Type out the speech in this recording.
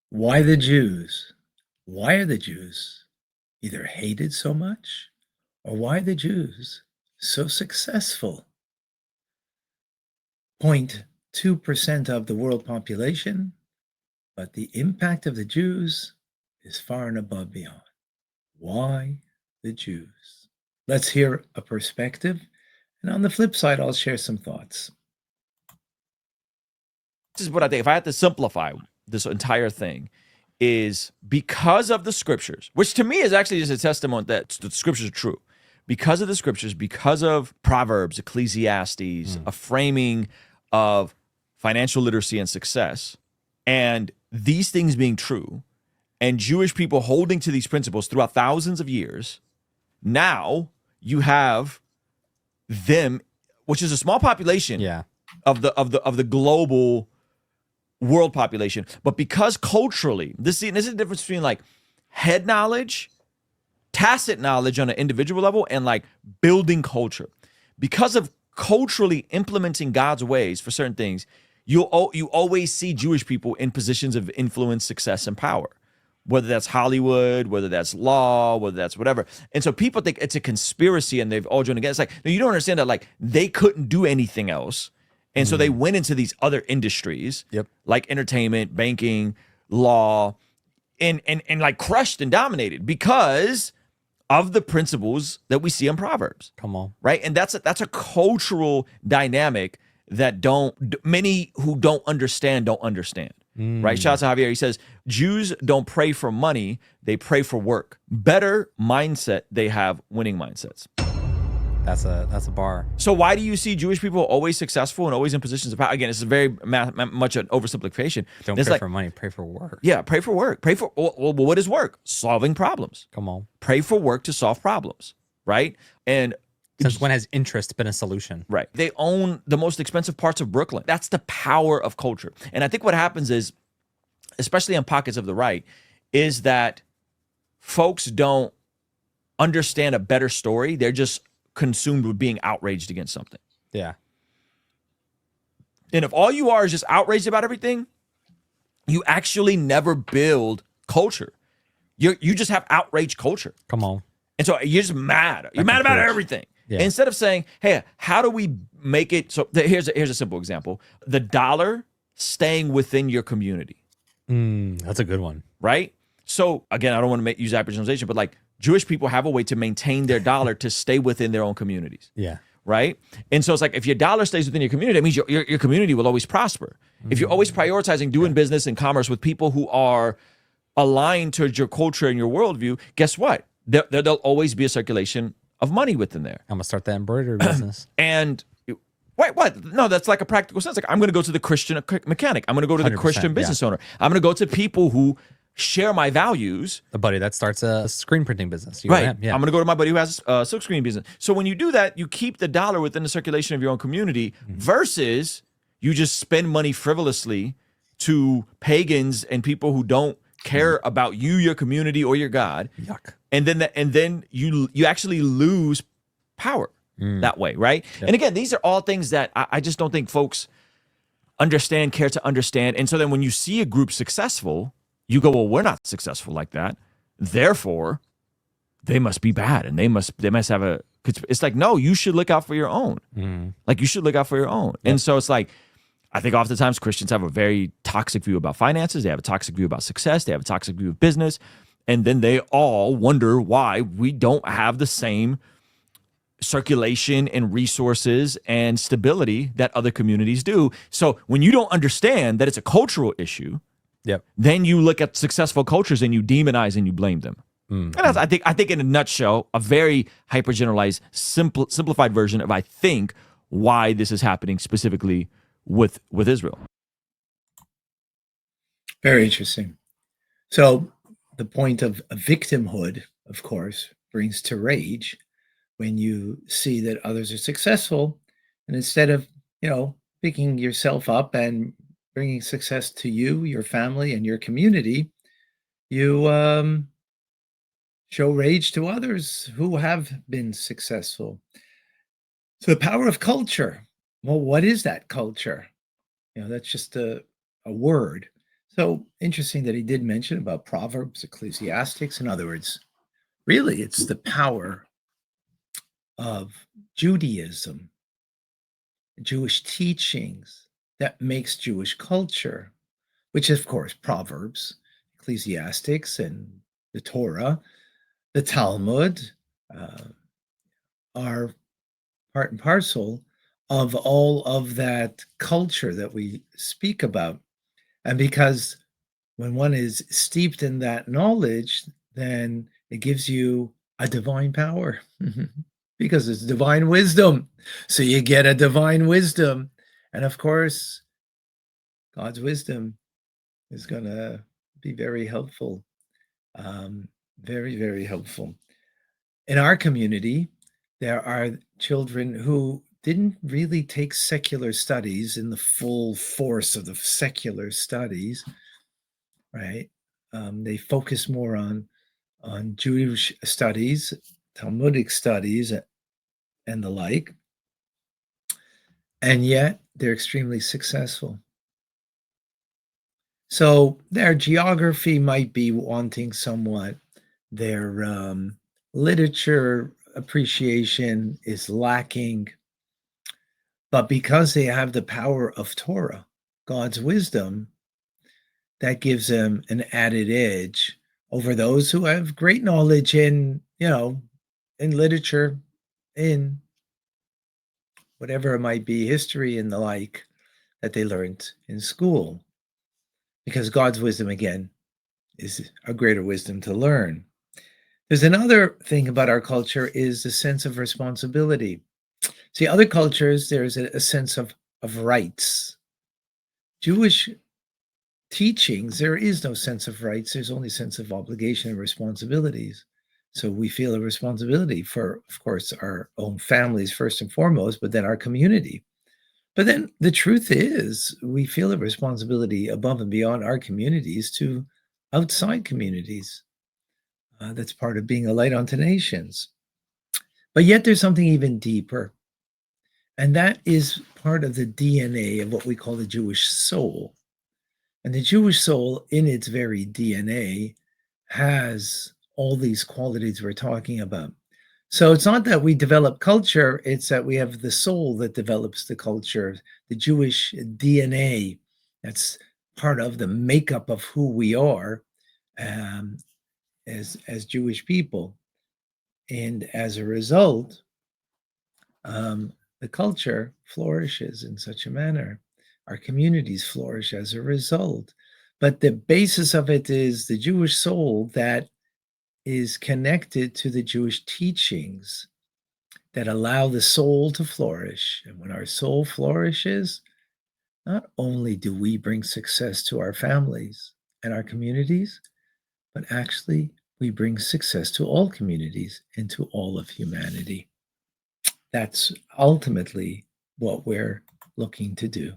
Why the Jews? Why are the Jews either hated so much, or why are the Jews so successful? 0.2% of the world population, but the impact of the Jews is far and above beyond. Why the Jews? Let's hear a perspective, and on the flip side, I'll share some thoughts. This is what I think. If I had to simplify this entire thing, is because of the scriptures, which to me is actually just a testimony that the scriptures are true. Because of the scriptures, because of Proverbs, Ecclesiastes, a framing of financial literacy and success, and these things being true, and Jewish people holding to these principles throughout thousands of years, now you have them, which is a small population of the global world population, but because culturally, this is the difference between like head knowledge, tacit knowledge on an individual level, and like building culture. Because of culturally implementing God's ways for certain things, you always see Jewish people in positions of influence, success, and power, whether that's Hollywood, whether that's law, whether that's whatever. And so people think it's a conspiracy and they've all joined together. It's like, no, you don't understand that like they couldn't do anything else. And so they went into these other industries, like entertainment, banking, law, and like crushed and dominated because of the principles that we see in Proverbs. Come on. Right? And that's a cultural dynamic that many who don't understand. Right? Shout out to Javier. He says, Jews don't pray for money, they pray for work. Better mindset, they have winning mindsets. That's a bar. So why do you see Jewish people always successful and always in positions of power? Again, it's very much an oversimplification. Don't pray for money, pray for work. Yeah, pray for work. Pray for, well, what is work? Solving problems. Come on. Pray for work to solve problems, right? And since when has interest been a solution? Right. They own the most expensive parts of Brooklyn. That's the power of culture. And I think what happens is, especially in pockets of the right, is that folks don't understand a better story. They're just consumed with being outraged against something. Yeah. And if all you are is just outraged about everything, you actually never build culture. You just have outraged culture. Come on. And so you're just mad. You're mad about everything. Yeah. Instead of saying, hey, how do we make it? So here's a simple example. The dollar staying within your community. That's a good one. Right? So again, I don't want to use hypergeneralization, but like Jewish people have a way to maintain their dollar to stay within their own communities. Yeah. Right? And so it's like, if your dollar stays within your community, that means your community will always prosper. If you're always prioritizing doing business and commerce with people who are aligned towards your culture and your worldview, guess what? There'll always be a circulation of money within there. I'm going to start that embroidery business. And wait, what? No, that's like a practical sense. Like, I'm going to go to the Christian mechanic. I'm going to go to the Christian business owner. I'm going to go to people who share my values. A buddy that starts a screen printing business. Right. Yeah. I'm going to go to my buddy who has a silk screen business. So when you do that, you keep the dollar within the circulation of your own community versus you just spend money frivolously to pagans and people who don't care about you, your community, or your God. Yuck. And then you actually lose power that way, right? Yep. And again, these are all things that I just don't think folks care to understand. And so then when you see a group successful, you go, well, we're not successful like that. Therefore, they must be bad, and they must have a. It's like, no, you should look out for your own. Like, you should look out for your own. Yep. And so it's like, I think oftentimes Christians have a very toxic view about finances. They have a toxic view about success. They have a toxic view of business. And then they all wonder why we don't have the same circulation and resources and stability that other communities do. So when you don't understand that it's a cultural issue, then you look at successful cultures and you demonize and you blame them. And that's, I think in a nutshell, a very hypergeneralized, simplified version of, I think, why this is happening specifically with Israel. Very interesting. So the point of victimhood, of course, brings to rage when you see that others are successful, and instead of, picking yourself up and bringing success to you, your family, and your community, you show rage to others who have been successful. So the power of culture. Well, what is that culture? That's just a word. So interesting that he did mention about Proverbs, Ecclesiastics. In other words, really, it's the power of Judaism, Jewish teachings that makes Jewish culture, which, of course, Proverbs, Ecclesiastics, and the Torah, the Talmud are part and parcel of all of that culture that we speak about. And because when one is steeped in that knowledge, then it gives you a divine power because it's divine wisdom. So you get a divine wisdom. And of course, God's wisdom is going to be very helpful. Very, very helpful. In our community, there are children who didn't really take secular studies in the full force of the secular studies, right? They focus more on Jewish studies, Talmudic studies, and the like, and yet they're extremely successful. So their geography might be wanting somewhat. Their literature appreciation is lacking. But because they have the power of Torah, God's wisdom, that gives them an added edge over those who have great knowledge in, in literature, in whatever it might be, history and the like, that they learned in school. Because God's wisdom, again, is a greater wisdom to learn. There's another thing about our culture is the sense of responsibility. See, other cultures, there's a sense of rights. Jewish teachings, there is no sense of rights. There's only sense of obligation and responsibilities. So we feel a responsibility for, of course, our own families first and foremost, but then our community. But then the truth is, we feel a responsibility above and beyond our communities to outside communities. That's part of being a light unto nations. But yet there's something even deeper. And that is part of the DNA of what we call the Jewish soul. And the Jewish soul, in its very DNA, has all these qualities we're talking about. So it's not that we develop culture, it's that we have the soul that develops the culture, the Jewish DNA. That's part of the makeup of who we are as Jewish people. And as a result, the culture flourishes in such a manner. Our communities flourish as a result. But the basis of it is the Jewish soul that is connected to the Jewish teachings that allow the soul to flourish. And when our soul flourishes, not only do we bring success to our families and our communities, but actually we bring success to all communities and to all of humanity. That's ultimately what we're looking to do.